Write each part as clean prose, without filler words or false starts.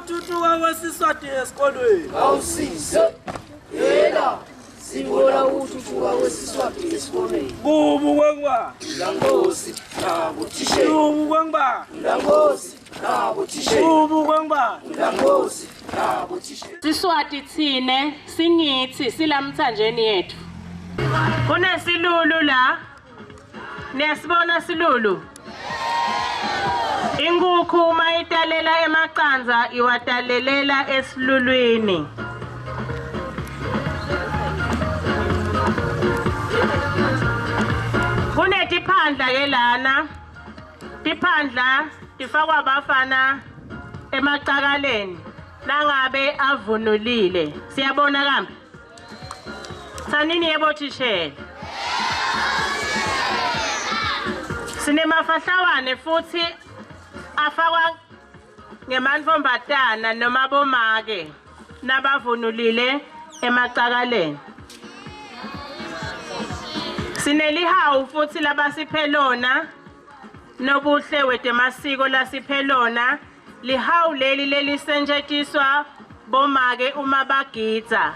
ukuthuthuka kwesiswati esikolweni. Awusise. Yela. Sibona ukuthuthuka kwesiswati esikolweni. Kubu kwengba. Langosi. Nabo thishe. Kubu kwengba. Langosi. Nabo thishe. Kubu kwengba. Langosi. Nabo thishe. Siswati thine singithi silamthanjeni yethu. Kunesilulu la. Niyasibona silulu? Inkukhu uma italela emaqanza iwatalelela esilulwini. Kunetiphandla ke lana. Tiphandla tifakwa abafana emacakaleni nangabe avunulile. Siyabona kambe? Sanini yebo thishela. Sinemafahlawane futhi afakwa ngemantombatana noma bomake nabavunulile emacakaleni. Sinelihawu futhi labasiphe lona nobuhle wetemasiko lasiphe lona. Lihawu leli lelisentshentiswa bomake uma bagidza.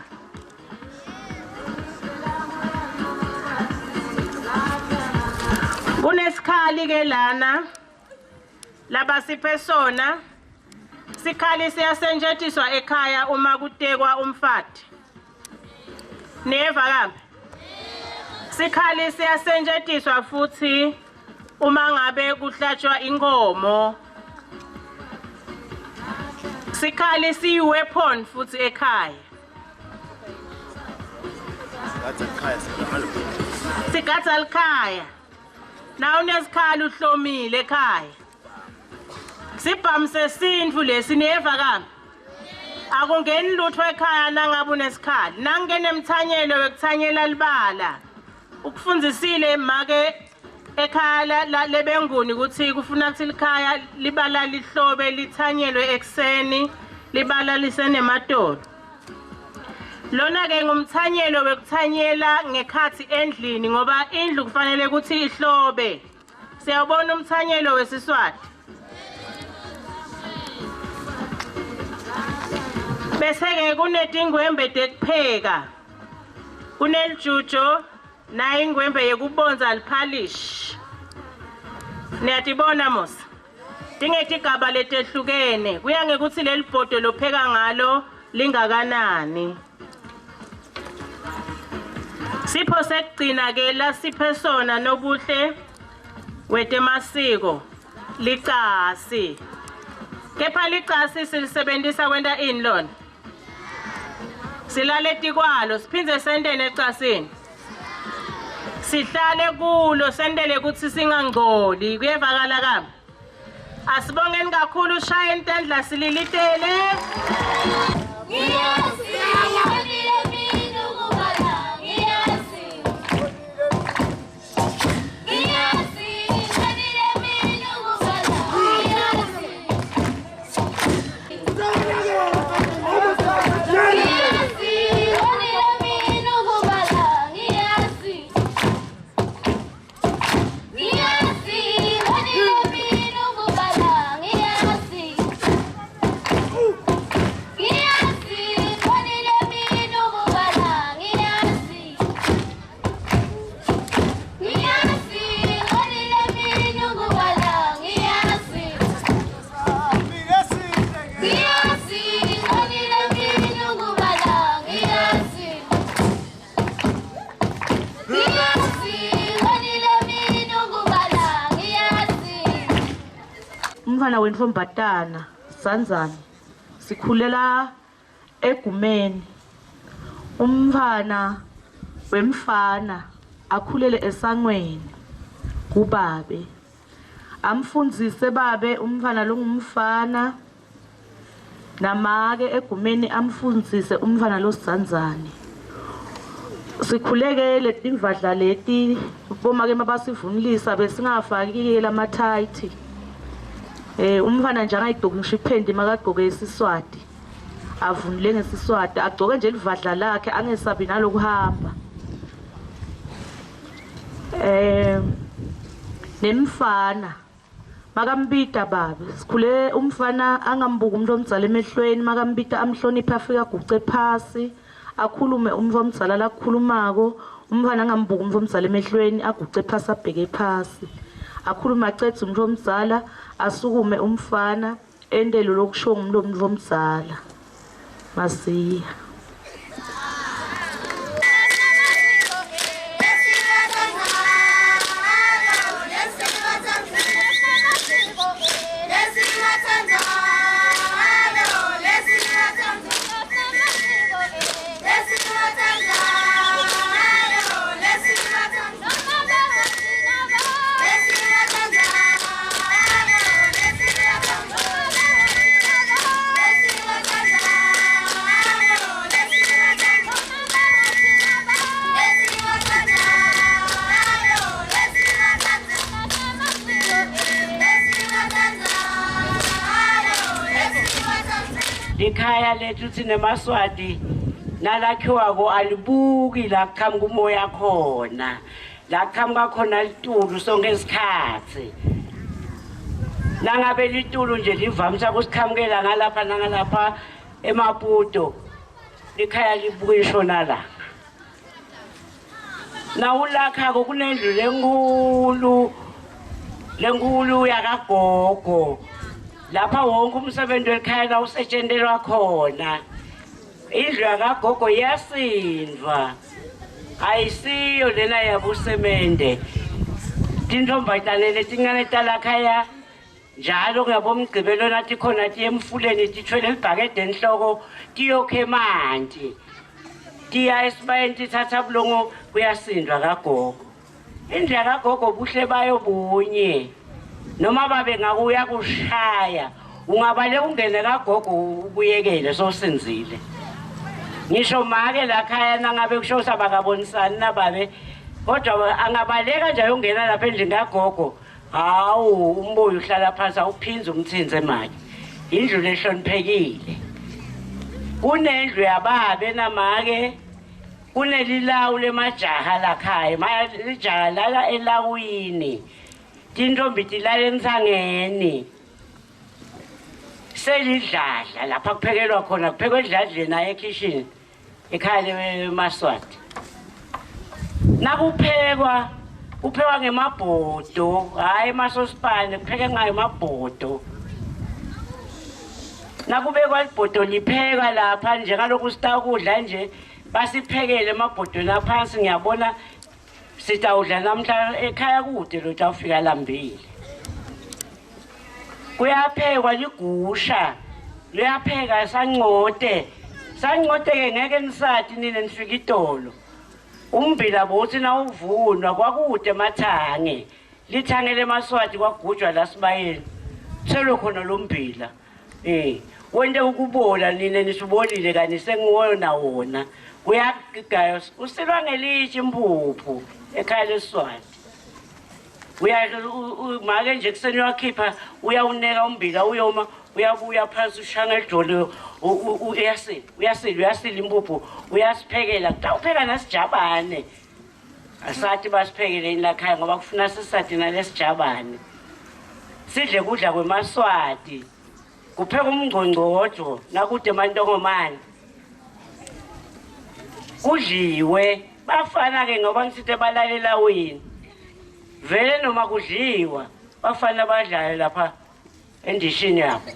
Kunesikhali ke lana labasiphe sona. Sikhali siyasentshentiswa ekhaya uma kutekwa umfati. Neva kambe? Sikhali siyasentshentiswa futhi uma ngabe kuhlatshwa inkomo. Sikhali siyi-weapon futhi ekhaya. Sigatha likhaya. Na unesikhali uhlomile ekhaya. Sibhamu sesintfu lesi niyeva kambe? Akungeni lutho ekhaya nangabe unesikhali. Nangene emthanyelo wekuthanyela libala. Ukufundzisile make ekhaya lebenguni ukuthi kufuna ukuthi likhaya libala lihlobe lithanyelwe ekseni libala lisenematolo. Lona ke ngumthanyelo wekuthanyela ngekhathi endlini ngoba indlu kufanele ukuthi ihlobe. Siyabona umthanyelo wesiswati. Bese ke kunetingwembe tekupheka. Kunelijujo na ingwembe yekubonza liphalish. Niyatibona mos. Tingetigaba letehlukene. Kuya ngekuthi leli bhodo lopheka ngalo lingakanani. Sipho sekugcina ke lasiphe sona nobuhle wetemasiko licasi. Kepha licasi silisebenzisa kwenta ini lona? Silale kwalo siphindze sendene ecasini. Sihlale kulo sendele ukuthi singangcoli. Kuyevakala kambe? Asibongeni kakhulu ushaya intendla sililitele. Umfana wentombatana Sanzani sikhulela egumeni. Umfana wemfana akhulele esangweni kubabe. Amfundzise babe umfana longumfana namake egumeni amfundzise umfana loSanzani. Sikhuleke letimvadla leti bomake mabasivunulisa besingafaki lamathayithi. Umfana nje angayigqoki ngisho iphendi makagqoke isiswati avunule ngesiswati agcoke nje livadla lakhe angesabi nalokuhamba. Nemfana makambita babe sikhule umfana angambuka umuntu omdzala emehlweni makambita amhlonipha afika aguce phasi akhulume umfana omdzala lakhulumako umfana angambuka umuntu omdzala emehlweni aguce phasi abheke phasi akhulume acethe umuntu omdzala asukume umfana endelo lokusho umuntu omdzala masiya Ikhaya lethu sinemaswati nalakhiwako alibuki la kuqhamuka umoya khona la kuqhamuka khona litulu sonke isikhathi nangabe litulu nje livamisa ukusiqhamukela ngalapha nangalapha eMaputo ikhaya libuka ishona la nawulakhako kunendlu lenkulu yakagogo lapha wonke umsebenzi wekhaya usetshendelwa khona indlu yakagogo iyasindwa ayisiyo lena yabusemende tintombatane letincane talakhaya njalo ngabomgcibelo nathi khona tiye emfuleni tithwele ibhakede enhloko tiyokhe emanti tiya esibayeni tithatha bulongo kuyasindwa kagogo indlu yakagogo buhle bayo bunye noma babe ngakuya kushaya ungabale ungene kagogo ubuyekele sosenzile ngisho make lakhaya nangabe kusho sabakabonisani nababe kodwa angabaleka nje ungena lapha endlini kagogo hawu umboyo uhlala phansi awuphinza umthinze emali indlu lehloniphekile kunendlu yababe namake kunelilawu lemajaha lakhaya majaha lala elawini tintombi tilala entsangeni selidladla lapha kuphekelwa khona kuphekwa edladleni naye ekitchen ekhaya leMaswati nakuphekwa kuphekwa ngemabhodo hayi emasosipane kupheke ngayo emabhodo nakubekwa ibhodo liphekwa lapha njengalokhu sitakudla nje basiphekele emabhodweni aphansi ngiyabona sitawudla namhla ekhaya kude lo tawufika lambile kuyaphekwa ligusha liyapheka sancote ke ngeke nisathi nine nifika idolo umbila bothi nawuvunwa kwakude emathange lithange leMaswati kwagujwa la Sibayeni selo khona lo mbila wende ukubola nine nisubonile kani sengiwona wona uyagaya usilwa ngelitshe impuphu ekhaya leSiswati make nje kuseni uyakhipha uyawuneka umbila uyoma uyabuya phansi ushanga edolo uyasila impuphu uyasiphekela kutawupheka nasijabane asathi basiphekele lakhaya ngoba kufuna sisathi nalesijabane sidle kudla kweMaswati kupheka umngcongcojo nakude eMantongomane kudliwe bafana ke ngoba ngisithi balalela wini vele noma kudliwa bafana badlale lapha endishini yabo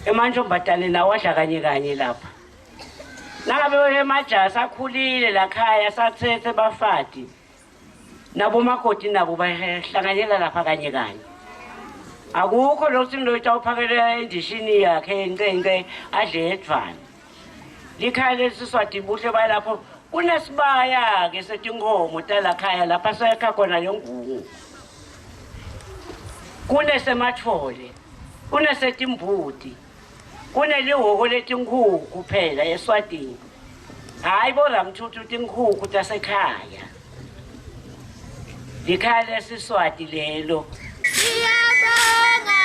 emantombatane nawo adla kanye lapha nangabe emajaha sakhulile lakhaya sathethe bafati nabo makoti nabo bahlanganyela lapha kanye akukho lokho sindoyita uphakela endishini yakhe encenke adle edvana likhaya leSiswati buhle balapho kunesibaya ke setinkomo talakhaya lapha sayakha khona lengungu kunesemathole kunesetimbuti kunelihoko letinkhukhu kuphela eSwatini hayi boramthuthu tinkhukhu tasekhaya likhaya leSiswati lelo siyabonga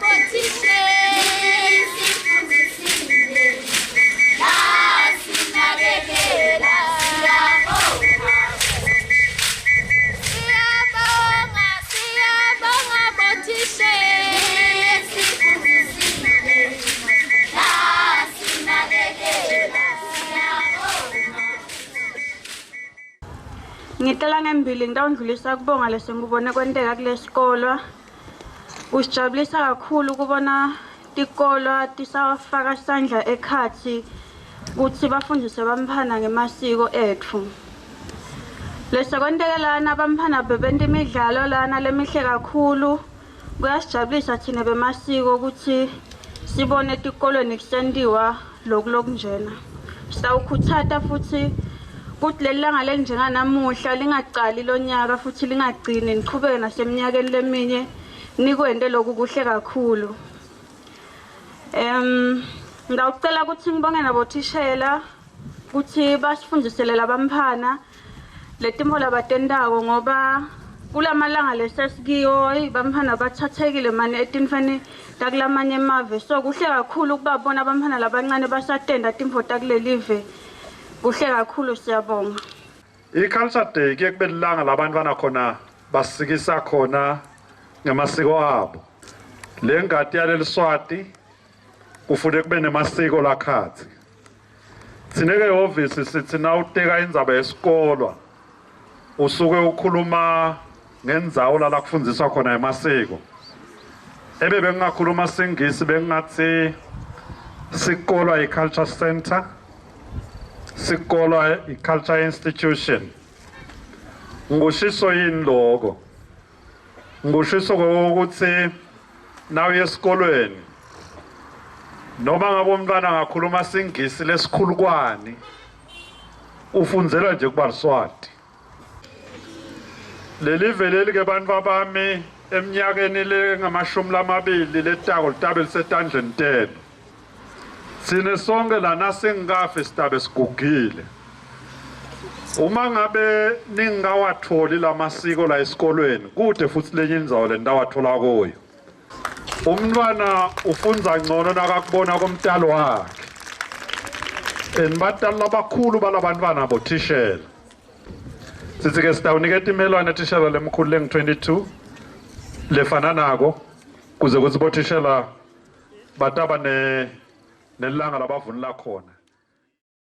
bothishe sifundisile sinakekela siyabonga Ngicela ngembili ngidawundlulisa kubonga lesengubone kwenteka kulesikolo. Kusijabulisa kakhulu kubona tikolo tisafaka isandla ekhathi ukuthi bafundise bamphana ngemasiko ethu. Lesekwenteke lana bamphana bebenta imidlalo lana lemihle kakhulu. Kuyasijabulisa thina bemasiko ukuthi sibone tikolweni kusendiwa lokunjena. Sawukhuthata futhi ukuthi lelanga lenjenganamuhla lingaqali lonyaka futhi lingagcini niqhubeke naseminyakeni leminye nikwende lokhu kuhle kakhulu. Ngicela ukuthi ngibonge nabothishela ukuthi basifundisele labamphana letimpo labatendako ngoba kulamalanga lesesikiyo bamphana bathathekile manje etinfani takulamanye emave. So kuhle kakhulu ukubabona abamphana labancane basatenda timpo takulelive. Kuhle kakhulu siyabonga. I-Culture Day kuye kube lilanga labantwana khona basikisa khona ngemasiko abo. Le ngadi yaleli Swati kufuneka kube nemasiko lakhathi. Sineke ehhovisi sithi na uteka indzaba yesikolo usuke ukhuluma ngendzawo la kufundiswa khona emasiko. Ebe bengakhuluma singisi bengathi sikolwa i-Culture Center, sikolwa i-Culture Institution. Ngushiso yini lokho? Ngushiso ukuthi nawe esikolweni noma ngabe umntwana ngakhuluma singisi lesikhulukwane ufundzela nje kuba Swati. Lelive leli ke bantu bami eminyakeni le20 letako litabe lisetandleni tenu. Sine sonke lana singakafe sitabe sigugile. Uma ngabe ningawatholi lamasiko la esikolweni kude futhi lenye indzawo lendawathola kuyo. Umntwana ufunza ngcono nakakubona komtalo wakhe. Enbatali labakhulu balabantwana bothishela. Sithi ke sitawuniketa imelwane thishela lemkhulu leng22 lefana nako kuze kuthi bothishela bataba nelanga labavunula khona.